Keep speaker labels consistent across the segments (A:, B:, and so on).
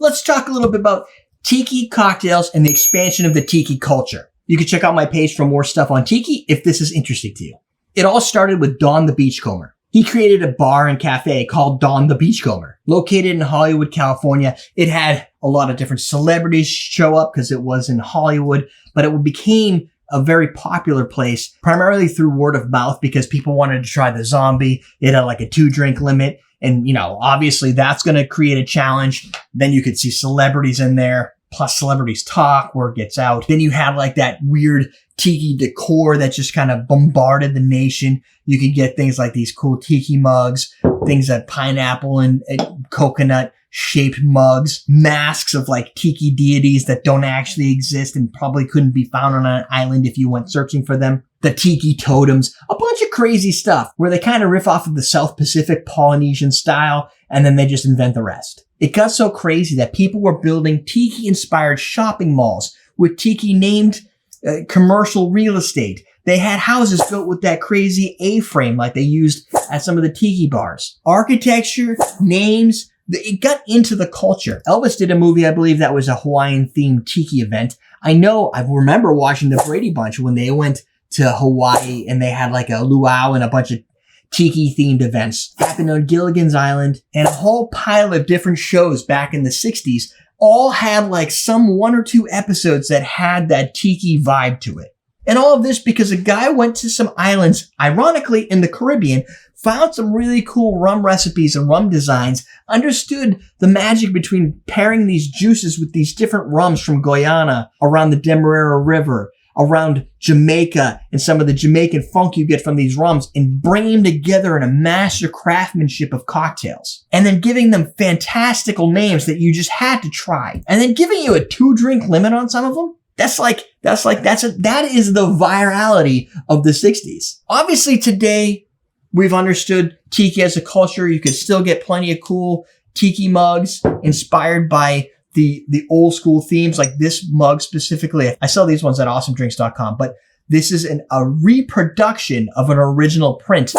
A: Let's talk a little bit about tiki cocktails and the expansion of the tiki culture. You can check out my page for more stuff on tiki if this is interesting to you. It all started with Donn the Beachcomber. He created a bar and cafe called Donn the Beachcomber, located in Hollywood, California. It had a lot of different celebrities show up because it was in Hollywood, but it became a very popular place, primarily through word of mouth because people wanted to try the zombie. It had like a 2-drink limit. And, obviously that's going to create a challenge. Then you could see celebrities in there, plus celebrities talk, word gets out. Then you had like that weird tiki decor that just kind of bombarded the nation. You could get things like these cool tiki mugs, things that pineapple and coconut shaped mugs, masks of like tiki deities that don't actually exist and probably couldn't be found on an island if you went searching for them. The tiki totems, a bunch of crazy stuff where they kind of riff off of the South Pacific Polynesian style and then they just invent the rest. It got so crazy that people were building tiki-inspired shopping malls with tiki-named commercial real estate. They had houses built with that crazy A-frame like they used at some of the tiki bars. Architecture, names, it got into the culture. Elvis did a movie, I believe that was a Hawaiian-themed tiki event. I remember watching the Brady Bunch when they went to Hawaii and they had like a luau and a bunch of tiki-themed events. Happened on Gilligan's Island and a whole pile of different shows back in the 60s all had like some 1 or 2 episodes that had that tiki vibe to it. And all of this because a guy went to some islands, ironically in the Caribbean, found some really cool rum recipes and rum designs, understood the magic between pairing these juices with these different rums from Guyana, around the Demerara River, around Jamaica, and some of the Jamaican funk you get from these rums, and bringing them together in a master craftsmanship of cocktails. And then giving them fantastical names that you just had to try. And then giving you a 2-drink limit on some of them. That is the virality of the 60s. Obviously today, we've understood tiki as a culture. You can still get plenty of cool tiki mugs inspired by the old school themes, like this mug specifically. I sell these ones at awesomedrinks.com, but this is a reproduction of an original print,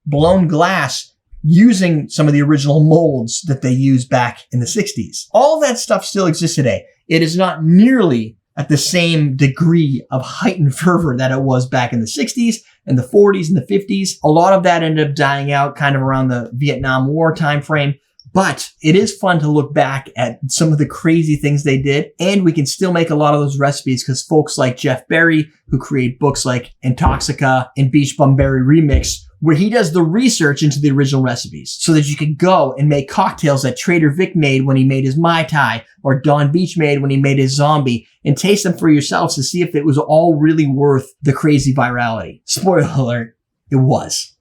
A: blown glass, using some of the original molds that they used back in the 60s. All that stuff still exists today. It is not nearly at the same degree of heightened fervor that it was back in the 60s and the 40s and the 50s. A lot of that ended up dying out kind of around the Vietnam War time frame. But it is fun to look back at some of the crazy things they did. And we can still make a lot of those recipes because folks like Jeff Berry, who create books like Intoxica and Beachbum Berry Remixed, where he does the research into the original recipes so that you can go and make cocktails that Trader Vic made when he made his Mai Tai or Donn Beach made when he made his zombie, and taste them for yourselves to see if it was all really worth the crazy virality. Spoiler alert, it was.